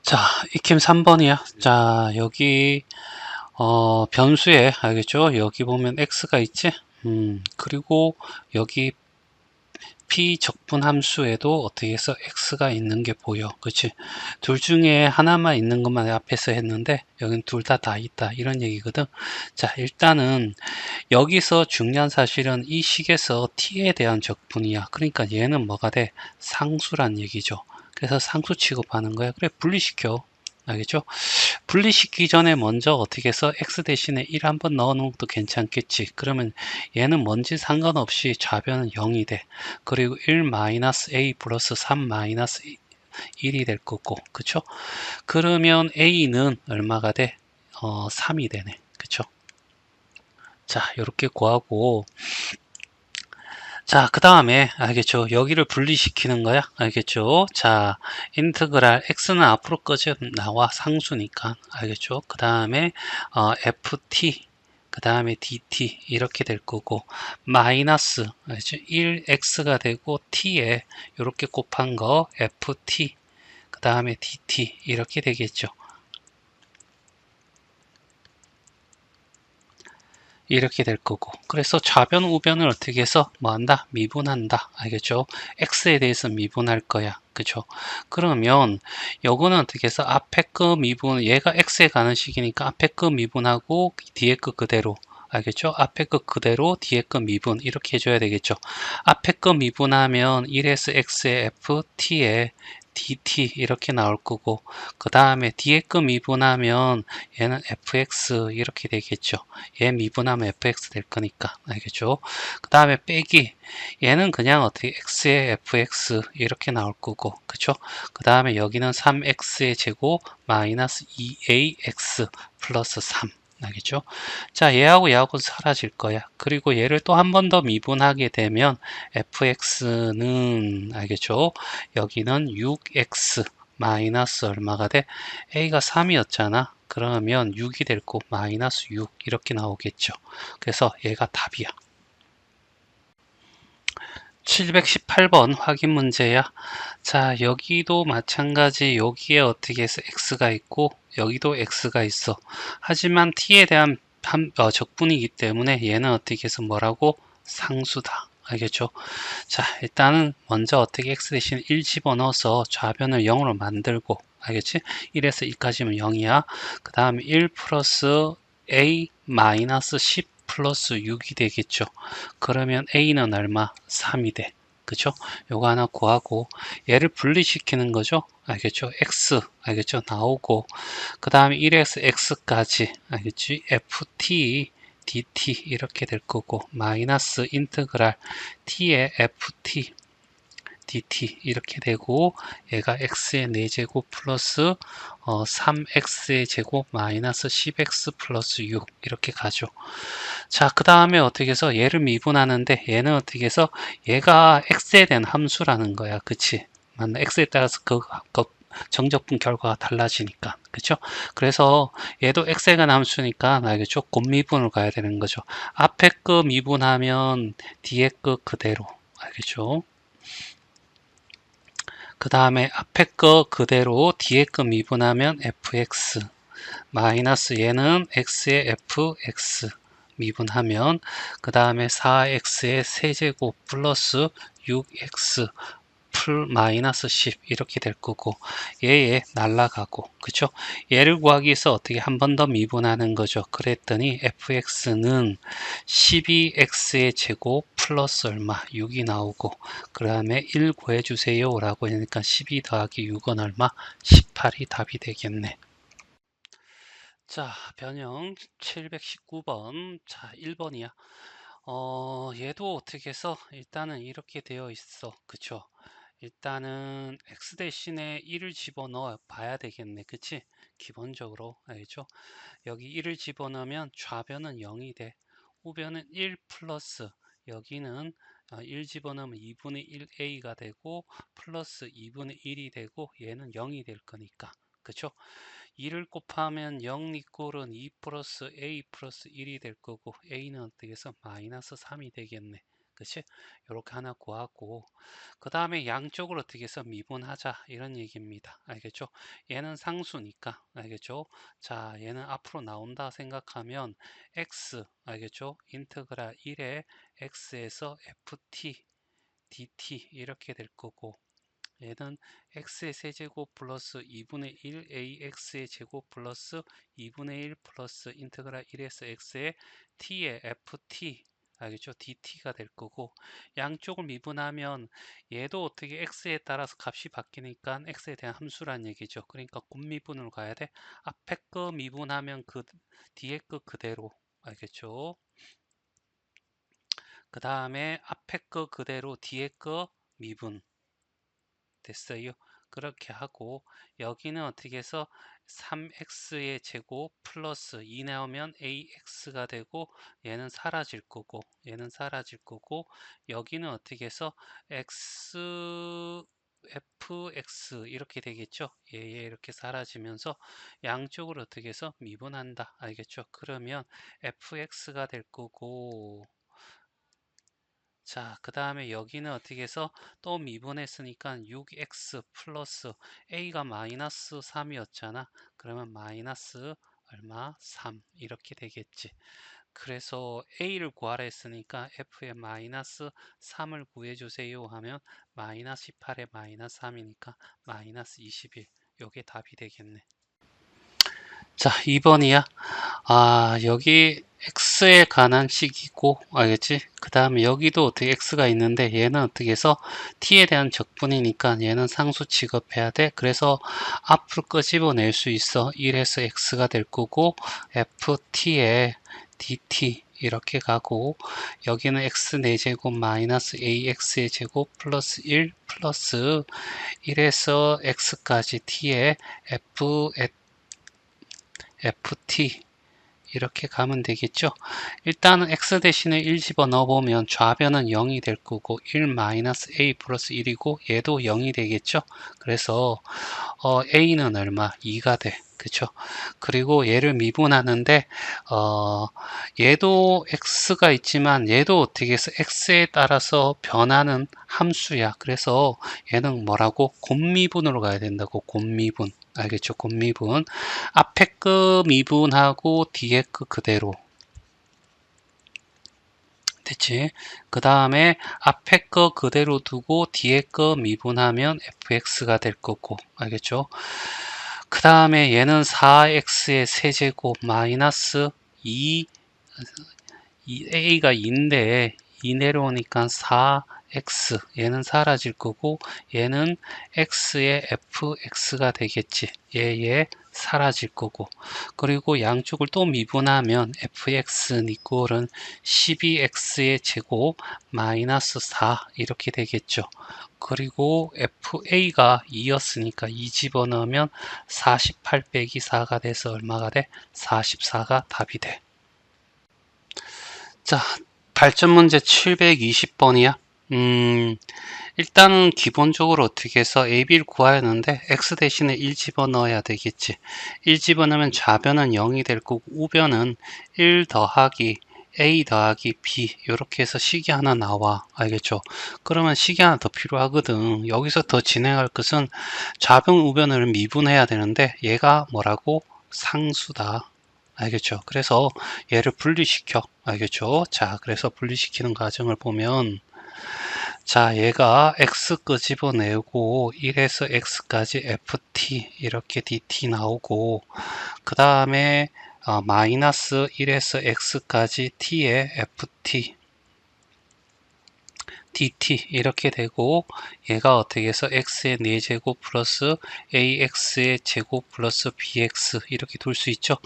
자, 익힘 3번이야. 자, 여기 변수에 알겠죠? 여기 보면 x가 있지? 그리고 여기 비적분 함수에도 어떻게 해서 x가 있는 게 보여. 그치? 둘 중에 하나만 있는 것만 앞에서 했는데 여긴 둘 다 있다. 이런 얘기거든. 자, 일단은 여기서 중요한 사실은 이 식에서 t에 대한 적분이야. 그러니까 얘는 뭐가 돼? 상수란 얘기죠. 그래서 상수 취급하는 거야. 그래, 분리시켜. 알겠죠? 분리시키기 전에 먼저 어떻게 해서 x 대신에 1 한번 넣어 놓은 것도 괜찮겠지. 그러면 얘는 뭔지 상관없이 좌변은 0이 돼. 그리고 1-a 플러스 3-1이 될 거고, 그쵸? 그러면 a는 얼마가 돼? 3이 되네. 그쵸? 자, 이렇게 구하고, 자, 그 다음에 알겠죠? 여기를 분리시키는 거야. 알겠죠? 자, 인테그랄 x는 앞으로 꺼져 나와 상수니까 알겠죠? 그 다음에 ft 그 다음에 dt 이렇게 될 거고 마이너스 알겠죠? 1x가 되고 t에 이렇게 곱한 거 ft 그 다음에 dt 이렇게 되겠죠. 이렇게 될 거고 그래서 좌변 우변을 어떻게 해서 뭐 한다 미분한다 알겠죠 x에 대해서 미분할 거야 그죠 그러면 요거는 어떻게 해서 앞에 거 미분 얘가 x에 가는 식이니까 앞에 거 미분하고 뒤에 거 그대로 알겠죠 앞에 거 그대로 뒤에 거 미분 이렇게 해줘야 되겠죠 앞에 거 미분하면 1에서 x의 f t에 dt 이렇게 나올 거고 그 다음에 뒤에 거 미분하면 얘는 fx 이렇게 되겠죠 얘 미분하면 fx 될 거니까 알겠죠 그 다음에 빼기 얘는 그냥 어떻게 x의 fx 이렇게 나올 거고 그쵸 그 다음에 여기는 3x의 제곱 마이너스 2ax 플러스 3 알겠죠 자 얘하고 얘하고 사라질 거야 그리고 얘를 또 한 번 더 미분하게 되면 fx는 알겠죠 여기는 6x 마이너스 얼마가 돼 a가 3이었잖아 그러면 6이 될 거 마이너스 6 이렇게 나오겠죠. 그래서 얘가 답이야. 718번 확인 문제야. 자, 여기도 마찬가지 여기에 어떻게 해서 x가 있고 여기도 x가 있어. 하지만 t에 대한 적분이기 때문에 얘는 어떻게 해서 뭐라고? 상수다. 알겠죠? 자, 일단은 먼저 어떻게 x 대신 1 집어넣어서 좌변을 0으로 만들고 알겠지? 1에서 1까지면 0이야. 그 다음에 1 플러스 a 마이너스 10 플러스 6이 되겠죠. 그러면 a는 얼마? 3이 돼. 그쵸? 요거 하나 구하고 얘를 분리시키는 거죠. 알겠죠? x 알겠죠? 나오고 그 다음에 1에서 x까지 알겠지? ft dt 이렇게 될 거고 마이너스 인테그랄 t의 ft dt 이렇게 되고 얘가 x의 4제곱 플러스 3x의 제곱 마이너스 10x 플러스 6 이렇게 가죠. 자, 그 다음에 어떻게 해서 얘를 미분하는데 얘는 어떻게 해서 얘가 x에 대한 함수라는 거야. 그치? 맞나? x에 따라서 그 정적분 결과가 달라지니까. 그쵸? 그래서 얘도 x에 관한 함수니까 알겠죠? 곱미분을 가야 되는 거죠. 앞에 거 미분하면 뒤에 거 그대로. 알겠죠? 그 다음에 앞에 거 그대로 뒤에 거 미분하면 fx 마이너스 얘는 x의 fx 미분하면 그 다음에 4x의 세제곱 플러스 6x 풀 마이너스 10 이렇게 될 거고 얘에 날라가고 그쵸 얘를 구하기 위해서 어떻게 한 번 더 미분하는 거죠 그랬더니 fx는 12x의 제곱 플러스 얼마 6이 나오고 그 다음에 1 구해 주세요 라고 하니까 12 더하기 6은 얼마 18이 답이 되겠네 자 변형 719번 자 1번이야 얘도 어떻게 해서 일단은 이렇게 되어 있어 그쵸 일단은 x 대신에 1을 집어넣어 봐야 되겠네 그치 기본적으로 알죠 여기 1을 집어넣으면 좌변은 0이 돼 우변은 1 플러스 여기는 1 집어넣으면 2분의 1a가 되고 플러스 2분의 1이 되고 얘는 0이 될 거니까 그쵸 2를 곱하면 0 이꼴은 2 플러스 a 플러스 1이 될 거고 a는 어떻게 해서 마이너스 3이 되겠네 그치? 요렇게 하나 구하고 그 다음에 양쪽을 어떻게 해서 미분하자 이런 얘기입니다. 알겠죠? 얘는 상수니까 알겠죠? 자, 얘는 앞으로 나온다 생각하면 x 알겠죠? 인테그랄 1에 x에서 ft dt 이렇게 될 거고 얘는 x의 세제곱 플러스 2분의 1 ax의 제곱 플러스 2분의 1 플러스 인테그랄 1에서 x의 t의 ft 알겠죠? dt가 될 거고 양쪽을 미분하면 얘도 어떻게 x에 따라서 값이 바뀌니까 x에 대한 함수란 얘기죠. 그러니까 곱미분으로 가야 돼. 앞에 거 미분하면 그 뒤에 거 그대로 알겠죠? 그 다음에 앞에 거 그대로 뒤에 거 미분 됐어요. 그렇게 하고 여기는 어떻게 해서 3x의 제곱 플러스 2 나오면 ax가 되고 얘는 사라질 거고 얘는 사라질 거고 여기는 어떻게 해서 x fx 이렇게 되겠죠. 얘 이렇게 사라지면서 양쪽을 어떻게 해서 미분한다. 알겠죠? 그러면 fx가 될 거고 자, 그 다음에 여기는 어떻게 해서 또 미분했으니까 6x 플러스 a가 마이너스 3이었잖아. 그러면 마이너스 얼마? 3 이렇게 되겠지. 그래서 a를 구하라 했으니까 f의 마이너스 3을 구해주세요 하면 마이너스 18에 마이너스 3이니까 마이너스 21. 요게 답이 되겠네. 자, 2번이야. 아, 여기 x에 관한 식이고, 알겠지? 그 다음에 여기도 어떻게 x가 있는데 얘는 어떻게 해서 t에 대한 적분이니까 얘는 상수 취급해야 돼. 그래서 앞으로 끄집어낼 수 있어. 1에서 x가 될 거고 ft에 dt 이렇게 가고 여기는 x 4제곱 마이너스 ax의 제곱 플러스 1 플러스 1에서 x까지 t에 ft 이렇게 가면 되겠죠. 일단은 x 대신에 1 집어넣어 보면 좌변은 0이 될 거고 1 마이너스 a 플러스 1이고 얘도 0이 되겠죠. 그래서 a는 얼마? 2가 돼. 그쵸? 그리고 얘를 미분하는데 얘도 x가 있지만 얘도 어떻게 해서 x에 따라서 변하는 함수야. 그래서 얘는 뭐라고? 곱미분으로 가야 된다고. 곱미분. 알겠죠? 곱미분. 앞에 거 미분하고 뒤에 거 그대로. 됐지? 그 다음에 앞에 거 그대로 두고 뒤에 거 미분하면 fx가 될 거고. 알겠죠? 그 다음에 얘는 4x의 세제곱 마이너스 2, a가 2인데 2 내려오니까 4x 얘는 사라질 거고 얘는 x의 fx가 되겠지. 얘 사라질 거고 그리고 양쪽을 또 미분하면 fx 니꼴은 12x의 제곱 마이너스 4 이렇게 되겠죠. 그리고 fa가 2였으니까 2 집어넣으면 48 빼기 4가 돼서 얼마가 돼? 44가 답이 돼. 자, 발전 문제 720번이야. 일단은 기본적으로 어떻게 해서 a, b를 구해야 하는데 x 대신에 1 집어넣어야 되겠지. 1 집어넣으면 좌변은 0이 될 거고 우변은 1 더하기 a 더하기 b 이렇게 해서 식이 하나 나와. 알겠죠? 그러면 식이 하나 더 필요하거든. 여기서 더 진행할 것은 좌변 우변을 미분해야 되는데 얘가 뭐라고? 상수다. 알겠죠? 그래서 얘를 분리시켜. 알겠죠? 자, 그래서 분리시키는 과정을 보면 자, 얘가 x 거 집어내고 1에서 x까지 ft 이렇게 dt 나오고 그 다음에 마이너스 1에서 x까지 t의 ft dt 이렇게 되고 얘가 어떻게 해서 x의 4제곱 플러스 ax의 제곱 플러스 bx 이렇게 둘 수 있죠.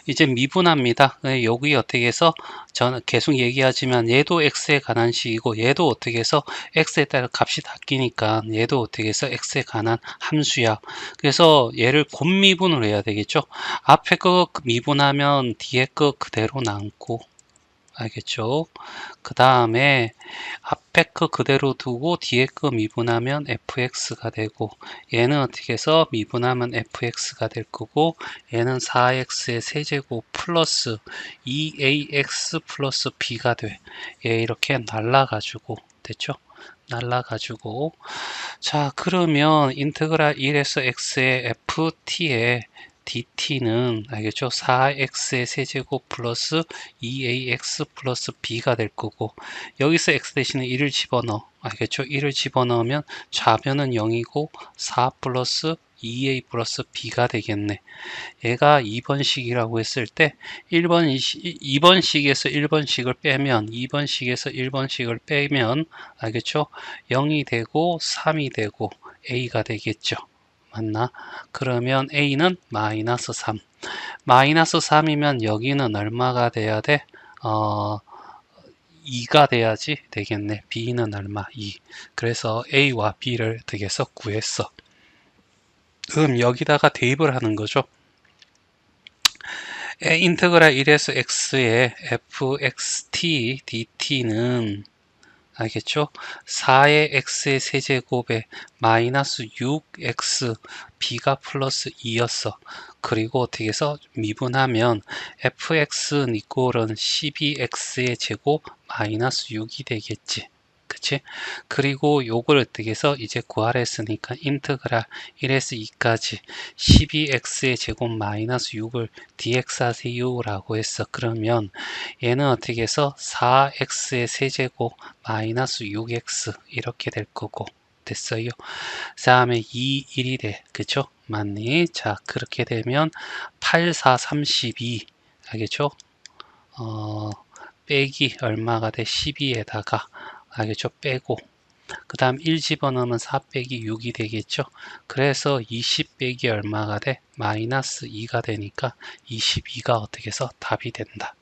이제 미분합니다. 여기 어떻게 해서 저는 계속 얘기하지만 얘도 x에 관한 식이고 얘도 어떻게 해서 x에 따라 값이 바뀌니까 얘도 어떻게 해서 x에 관한 함수야. 그래서 얘를 곱미분을 해야 되겠죠. 앞에 거 미분하면 뒤에 거 그대로 남고 알겠죠? 그 다음에 앞에 거 그대로 두고 뒤에 거 미분하면 fx가 되고, 얘는 어떻게 해서 미분하면 fx가 될 거고, 얘는 4x의 세제곱 플러스 2ax 플러스 b가 돼. 얘 이렇게 날라가지고 됐죠? 날라가지고, 자, 그러면 인테그랄 1에서 x의 ft의 dt는 알겠죠? 4x의 세제곱 플러스 2ax 플러스 b가 될 거고, 여기서 x 대신에 1을 집어넣어. 알겠죠? 1을 집어넣으면 좌변은 0이고 4 플러스 2a 플러스 b가 되겠네. 얘가 2번식이라고 했을 때 2번식에서 1번식을 빼면 2번식에서 1번식을 빼면 알겠죠? 0이 되고 3이 되고 a가 되겠죠. 맞나? 그러면 a는 마이너스 3. 마이너스 3이면 여기는 얼마가 돼야 돼? 2가 돼야지 되겠네. b는 얼마? 2. 그래서 a와 b를 어떻게 해서 구했어. 그럼 여기다가 대입을 하는 거죠. 인테그랄 1에서 x의 fxt dt는 알겠죠? 4의 x의 세제곱에 마이너스 6x b가 플러스 2였어. 그리고 어떻게 해서 미분하면 fx는 이꼴은 12x의 제곱 마이너스 6이 되겠지. 그치? 그리고 요걸 어떻게 해서 이제 구하라 했으니까 인테그랄 1에서 2까지 12x의 제곱 마이너스 6을 dx 하세요 라고 했어. 그러면 얘는 어떻게 해서 4x의 세제곱 마이너스 6x 이렇게 될 거고 됐어요. 그 다음에 2, 1이 돼. 그쵸? 맞니? 자, 그렇게 되면 8, 4, 32 알겠죠? 빼기 얼마가 돼? 12에다가 알겠죠? 빼고 그 다음 1 집어넣으면 4 빼기 6이 되겠죠? 그래서 20 빼기 얼마가 돼? 마이너스 2가 되니까 22가 어떻게 해서 답이 된다.